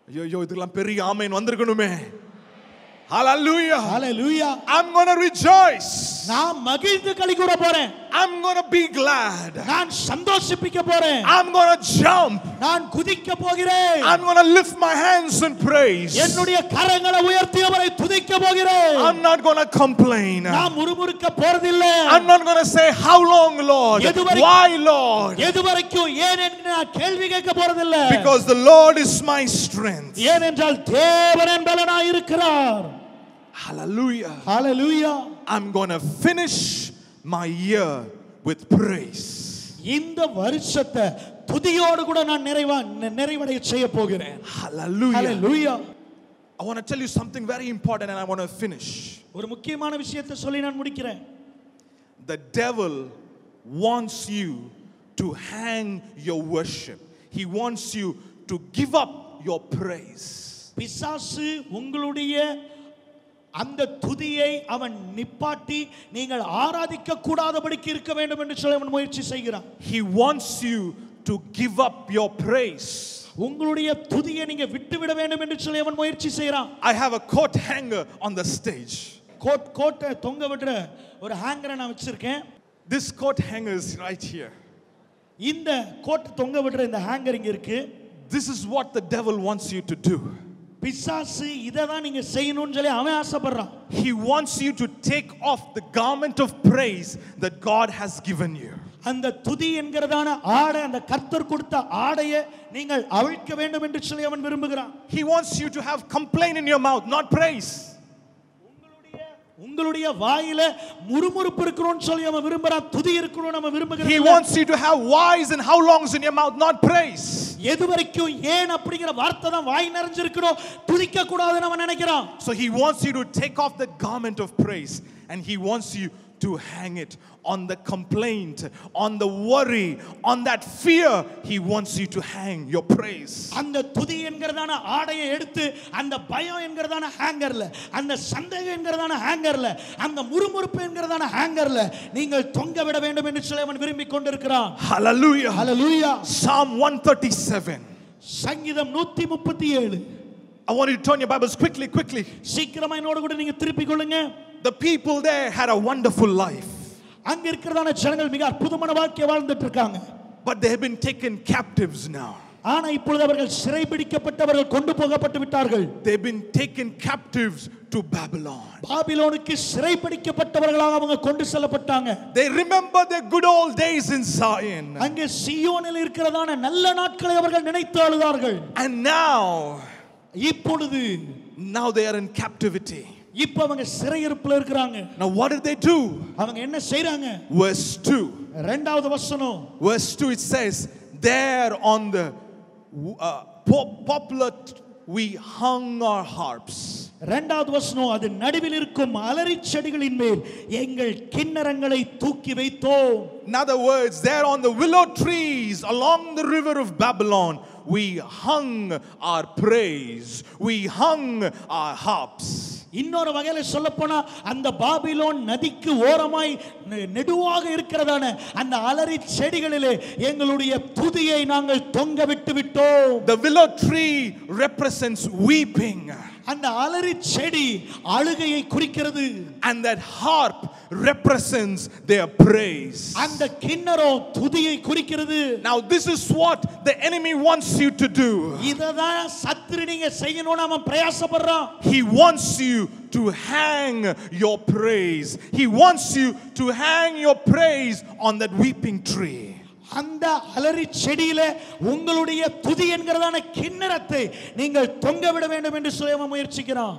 ஐயோ இதெல்லாம் பெரிய ஆமென் வந்திருக்கணுமே. Hallelujah. Hallelujah. I'm going to rejoice. நான் மகிழ்ந்து களிகூர போறேன். I'm going to be glad. நான் சந்தோஷிக்க போறேன். I'm going to jump. நான் குதிக்க போகிறேன். I'm going to lift my hands in praise. என்னுடைய கரங்களை உயர்த்தி அவரை துதிக்க போகிறேன். I'm not going to complain. நான் முறுமுறுக்க போறதில்லை. I'm not going to say how long Lord, why Lord, எதுவரைக்கும் ஏன் என்று நான் கேள்வி கேட்க போறதில்லை. because the Lord is my strength. ஏனென்றால் தேவன் என் பலனாய் இருக்கிறார். Hallelujah. Hallelujah. I'm going to finish my year with praise. இந்த வருஷத்தை துதியோடு கூட நான் நிறைவடைய செய்ய போகிறேன். Hallelujah. Hallelujah. I want to tell you something very important and I want to finish. ஒரு முக்கியமான விஷயத்தை சொல்லி நான் முடிக்கிறேன். The devil wants you to hang your worship. He wants you to give up your praise. பிசாசு உங்களுடைய அந்த துதியை அவன் நிப்பாட்டி நீங்கள் ஆராதிக்க கூடாதபடிக்கு இருக்க வேண்டும் என்று சொல்லி அவன் முயற்சி செய்கிறான். He wants you to give up your praise. உங்களுடைய துதியை நீங்க விட்டுவிட வேண்டும் என்று சொல்லி அவன் முயற்சி செய்கிறான். I have a coat hanger on the stage. கோட்டை தொங்க விடுற ஒரு ஹேங்கரை நான் வச்சிருக்கேன். This coat hanger is right here. இந்த கோட்டை தொங்க விடுற இந்த ஹேங்கர் இங்க இருக்கு. This is what the devil wants you to do. பிசாசு இத தான் நீங்க செய்யணும்னு சொல்லி அவன் ஆசைப்படுறான். He wants you to take off the garment of praise that God has given you. அந்த துதி என்கிறதான ஆடை, அந்த கர்த்தர் கொடுத்த ஆடையை நீங்கள் அவிழ்க்க வேண்டும் என்று சொல்லி அவன் விரும்புகிறான். He wants you to have complaint in your mouth, not praise. உங்களுடைய வாயில முறுமுறுப்பு இருக்கணும்னு சொல்லி அவன் விரும்பறான். துதி இருக்கணும் நம்ம விரும்புகிறோம். He wants you to have whys and how longs in your mouth, not praise. எதுவரைக்கும் ஏன் அப்படிங்கிற வார்த்தை தான் வாய் நிறைஞ்சிருக்கணும், துதிக்க கூடாதுன்னு அவன் நினைக்கிறான். So he wants you to take off that garment of praise and he wants you to hang it on the complaint, on the worry, on that fear. He wants you to hang your praise. அந்த துதி என்கிறதான ஆடையை எடுத்து அந்த பயம் என்கிறதான ஹேங்கர்ல, அந்த சந்தேகம் என்கிறதான ஹேங்கர்ல, அந்த முறுமுறுப்பு என்கிறதான ஹேங்கர்ல நீங்கள் தொங்க விட வேண்டும் என்று சொல்லி அவன் விரும்பிக் கொண்டிருக்கிறான். Hallelujah. Hallelujah. Psalm 137. சங்கீதம் 137. I want you to turn your Bibles quickly. சீக்கிரமா என்னோட கூட நீங்க திருப்பிக் கொள்ளுங்க. The people there had a wonderful life. அங்க இருக்கிறதான ஜனங்கள் மிக அற்புதமான வாழ்க்கை வாழ்ந்துட்டு இருக்காங்க. But they have been taken captives now. ஆனா இப்பொழுது அவர்கள் சிறைபிடிக்கப்பட்டவர்கள் கொண்டு போகப்பட்டு விட்டார்கள். They've been taken captives to Babylon. பாபிலோனுக்கு சிறைபிடிக்கப்பட்டவர்களாக அவங்க கொண்டு செல்லப்பட்டாங்க. They remember their good old days in Zion. அங்கே சீயோனில் இருக்கிறதான நல்ல நாட்களை அவர்கள் நினைத்து அழுதார்கள். And now இப்பொழுது they are in captivity. இப்ப அவங்க சிறையிருப்புல இருக்காங்க. Now what did they do? அவங்க என்ன செய்றாங்க? Verse 2. இரண்டாவது வசனம். Verse 2 it says, there on the poplar we hung our harps. இரண்டாவது வசனம், அது நடுவில் இருக்கும் அலரி செடிகளின் மேல் எங்கள் கிண்ணறங்களை தூக்கி வைத்தோம். In other words, there on the willow trees along the river of Babylon we hung our praise, we hung our harps. இன்னொரு வகையில சொல்லப்போனா அந்த பாபிலோன் நதிக்கு ஓரமாய் நெடுவாக இருக்கிறதான அந்த அலரி செடிகளிலே எங்களுடைய துதியை நாங்கள் தொங்க விட்டு விட்டோம். The willow tree represents weeping. அந்த அலரி செடி அழுகையை குறிக்கிறது. And that harp represents their praise. அந்த கிண்ணறம் துதியை குறிக்கிறது. Now this is what the enemy wants you to do. இததான் சத்துரு நீங்க செய்யணும்னு அவன் பிரயாசப்படுறான். He wants you to hang your praise. He wants you to hang your praise on that weeping tree. அந்த அலரி செடியிலே உங்களுடைய துதி என்கிறதான கிண்ணறத்தை நீங்கள் தொங்க விட வேண்டும் என்று சொல்லி அவன் முயற்சிக்கிறான்.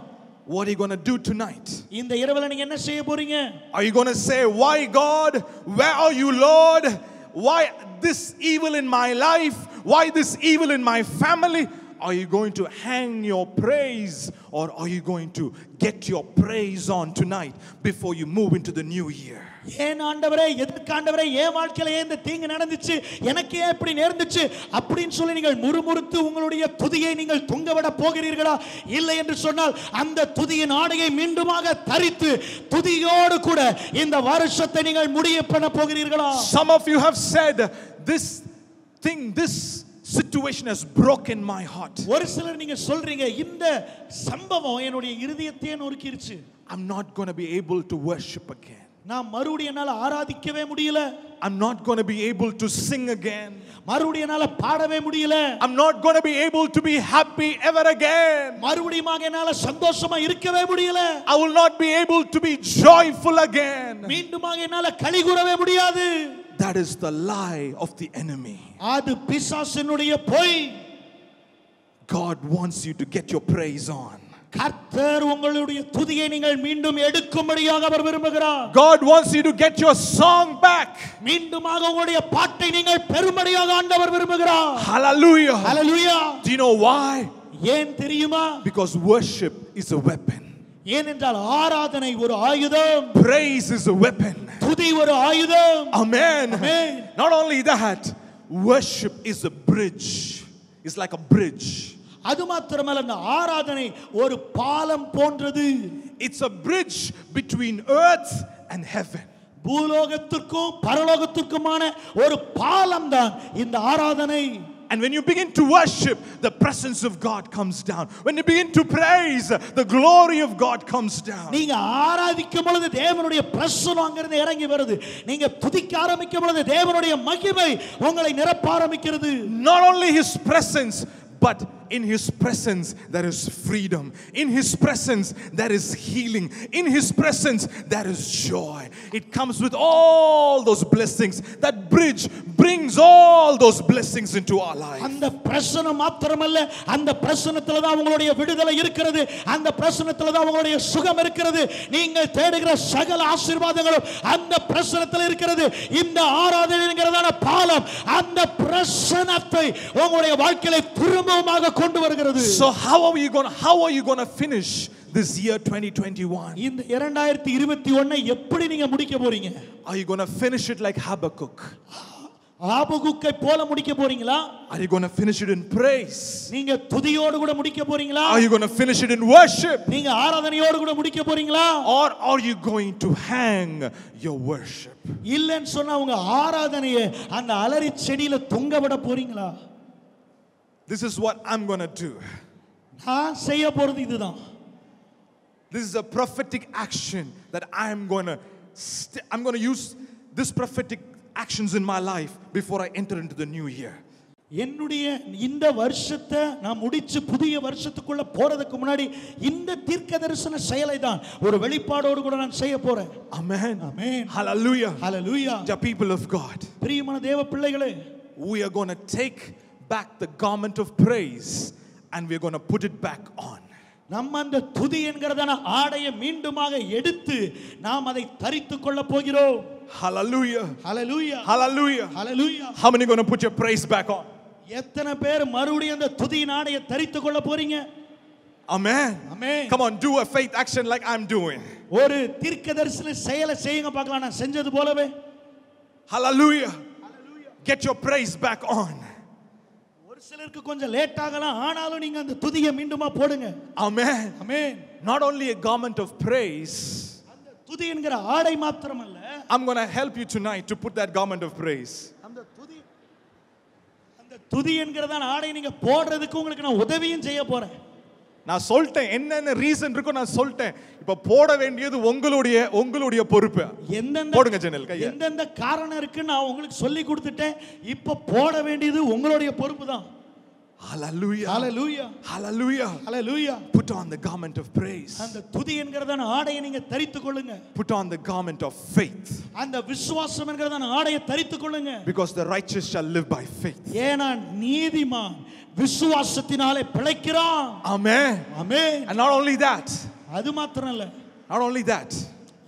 What are you going to do tonight? இந்த இரவுல நீங்க என்ன செய்ய போறீங்க? Are you going to say, why God? Where are you, Lord? Why this evil in my life? Why this evil in my family? Are you going to hang your praise, or are you going to get your praise on tonight before you move into the new year? ஏன் ஆண்டவரே, எதற்கு ஆண்டவரே, என் வாழ்க்கையில இந்த தீங்கு நடந்துச்சு, எனக்கு ஏன் இப்படி நேர்ந்துச்சு அப்படின்னு சொல்லி நீங்கள் முறுமுறுத்து உங்களுடைய துதியை நீங்கள் தொங்கவிட போகிறீர்களா? இல்லை என்று சொன்னால் அந்த துதியின் ஆடையை மீண்டுமாக தரித்து துதியோடு கூட இந்த வருஷத்தை நீங்கள் முடிய பண்ண போகிறீர்களா? Some of you have said, this situation has broken my heart. ஒரு சிலர் நீங்க சொல்றீங்க, இந்த சம்பவம் என்னுடைய இதயத்தை நொறுக்கிருச்சு. I'm not going to be able to worship again. நான் மறுபடியும் என்னால ஆராதிக்கவே முடியல. I'm not going to be able to sing again. மறுபடியும் என்னால பாடவே முடியல. I'm not going to be able to be happy ever again. மறுபடியும் என்னால சந்தோஷமா இருக்கவே முடியல. I will not be able to be joyful again. மீண்டுமாக என்னால களி கூறவே முடியாது. That is the lie of the enemy. அது பிசாசினுடைய பொய். God wants you to get your praise on. கர்த்தர் உங்களுடைய துதியை நீங்கள் மீண்டும் எடுக்கும்படியாக அவர் விரும்புகிறார். God wants you to get your song back. மீண்டுமாக உங்களுடைய பாட்டை நீங்கள் பெறும்படியாக ஆண்டவர் விரும்புகிறார். Hallelujah. Hallelujah. Do you know why? ஏன் தெரியுமா? Because worship is a weapon. ஏனென்றால் ஆராதனை ஒரு ஆயுதம். Praise is a weapon. துதி ஒரு ஆயுதம். Amen. Amen. Not only that, worship is a bridge. It's like a bridge. அது மாத்திரமல்ல, அந்த ஆராதனை ஒரு பாலம் போன்றது. It's a bridge between earth and heaven. பூலோகத்திற்கும் பரலோகத்திற்குமான ஒரு பாலம் தான் இந்த ஆராதனை. And when you begin to worship, the presence of God comes down. When you begin to praise, the glory of God comes down. நீங்க ஆராதிக்கும் பொழுது தேவனுடைய பிரசன்னம் அங்கிருந்து இறங்கி வருது. நீங்க துதிக்க ஆரம்பிக்கும் பொழுது தேவனுடைய மகிமை உங்களை நிரப்ப ஆரம்பிக்கிறது. Not only his presence, but in his presence there is freedom. In his presence there is healing. In his presence there is joy. It comes with all those blessings. That bridge brings all those blessings into our life. அந்த பிரசன்னம் மாத்திரமல்ல, அந்த பிரசன்னத்துல தான் உங்களுடைய விடுதலை இருக்கிறது. அந்த பிரசன்னத்துல தான் உங்களுடைய சுகம் இருக்கிறது. நீங்கள் தேடுகிற சகல ஆசீர்வாதங்களும் அந்த பிரசன்னத்துல இருக்கிறது. இந்த ஆராதனைங்கிறதான பாலம் அந்த பிரசன்னத்தை உங்களுடைய வாழ்க்கையில திரும்பமாக கொண்டு வருகிறது. So how are you going to finish this year 2021? இந்த 2021 எப்படி நீங்க முடிக்க போறீங்க? Are you going to finish it like Habakkuk? ஆபகுக்கை போல முடிக்க போறீங்களா? Are you going to finish it in praise? நீங்க துதியோடு கூட முடிக்க போறீங்களா? Are you going to finish it in worship? நீங்க ஆராதனையோடு கூட முடிக்க போறீங்களா? Or are you going to hang your worship? இல்லன்னு சொன்னா உங்க ஆராதனையை அந்த அலரி செடியில தொங்க விட போறீங்களா? This is what I'm going to do. நான் செய்ய போறது இதுதான். This is a prophetic action that I'm going to use this prophetic actions in my life before I enter into the new year. என்னுடைய இந்த வருஷத்தை நான் முடிச்சு புதிய வருஷத்துக்குள்ள போறதுக்கு முன்னாடி இந்த தீர்க்கதரிசன செயலை தான் ஒரு வெளிப்பாடோடு கூட நான் செய்ய போறேன். Amen. Amen. Hallelujah. Hallelujah. The people of God. பிரியமான தேவ பிள்ளைகளே, we are going to take back the garment of praise and we are going to put it back on. நம்ம அந்த துதி என்கிறதான ஆடையை மீண்டுமாக எடுத்து நாம் அதை தரித்துக் கொள்ள போகிறோம். Hallelujah. Hallelujah. Hallelujah. Hallelujah. How many are going to put your praise back on? எத்தனை பேர் மறுபடியும் அந்த துதியின் ஆடையை தரித்துக் கொள்ள போறீங்க? Amen. Amen. Come on, do a faith action like I'm doing. ஒரு தீர்க்கதரிசன செயலை செய்யுங்க பார்க்கலாம், நான் செஞ்சது போலவே. Hallelujah. Get your praise back on. ஒரு சிலருக்கு கொஞ்சம் லேட் ஆகலாம், ஆனாலும் நீங்க அந்த துதியை மீண்டுமா போடுங்க. Amen. Amen. Not only a garment of praise, அந்த துதி என்கிற ஆடை மாத்திரமல்ல, I'm going to help you tonight to put that garment of praise. அந்த துதி என்கிறதான ஆடை நீங்க போடுறதுக்கு உங்களுக்கு நான் உதவியும் செய்ய போறேன். நான் சொல்லிட்டேன் என்னென்ன ரீசன் இருக்கோ நான் சொல்லிட்டேன். இப்ப போட வேண்டியது உங்களுடைய பொறுப்பு. போடுங்க ஜெனல் கையை. எந்தெந்த காரணம் இருக்கு நான் உங்களுக்கு சொல்லி கொடுத்துட்டேன். இப்ப போட வேண்டியது உங்களுடைய பொறுப்பு தான். Hallelujah. Hallelujah. Hallelujah. Hallelujah. Put on the garment of praise. அந்த துதி என்கிறதான ஆடையை நீங்க தரித்துக் கொள்ளுங்க. Put on the garment of faith. அந்த விசுவாசம் என்கிறதான ஆடையை தரித்துக் கொள்ளுங்க. Because the righteous shall live by faith. ஏனா நீதிமான் விசுவாசத்தினாலே பிழைக்கிறான். Amen. Amen. And not only that. அது மாத்திரம் இல்ல. Not only that.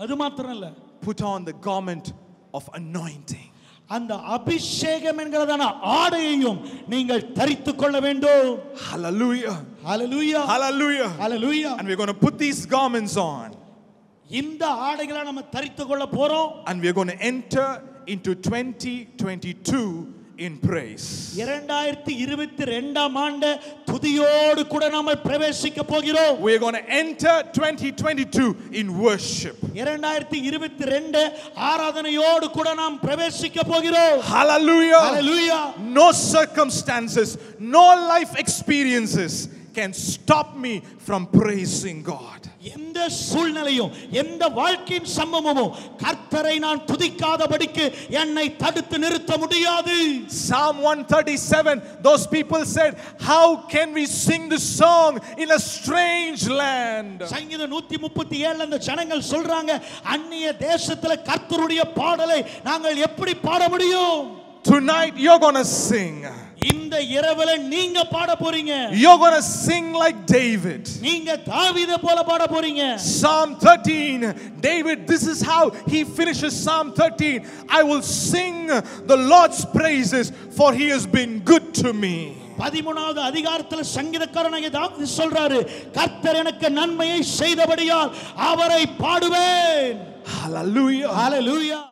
அது மாத்திரம் இல்ல. Put on the garment of anointing. அந்த அபிஷேகம் என்கிறதான ஆடையையும் நீங்கள் தரித்துக் கொள்ள வேண்டும். Hallelujah. Hallelujah. Hallelujah. Hallelujah. And we're going to put these garments on. இந்த ஆடைகளை நம்ம தரித்துக் கொள்ள போறோம். And we're going to enter into 2022 in praise. 2022 ஆண்டு துதியோடு கூட நாம பிரவேசிக்க போகிறோம். We're going to enter 2022 in worship. 2022 ஆராதனையோடு கூட நாம் பிரவேசிக்க போகிறோம். Hallelujah. Hallelujah. No circumstances, no life experiences can stop me from praising God. எந்த சூழ்நிலையும் எந்த வாழ்க்கையின் சம்பவமும் கர்த்தரை நான் துதிக்காதபடிக்கு என்னை தடுத்து நிறுத்த முடியாது. Psalm 137, those people said, how can we sing this song in a strange land? சங்கீதம் 137 அந்த ஜனங்கள் சொல்றாங்க, அந்நிய தேசத்துல கர்த்தருடைய பாடலை நாங்கள் எப்படி பாட முடியும்? Tonight you're going to sing. இந்த இரவுல நீங்க பாட போறீங்க. You're going to sing like David. நீங்க தாவீதை போல பாட போறீங்க. Psalm 13, David, this is how he finishes Psalm 13. I will sing the Lord's praises, for he has been good to me. 13வது அதிகாரத்தில் சங்கீதக்காரனாகிய தாவீது சொல்றாரு, கர்த்தர் எனக்கு நன்மையை செய்தபடியால் அவரை பாடுவேன். Hallelujah. Hallelujah.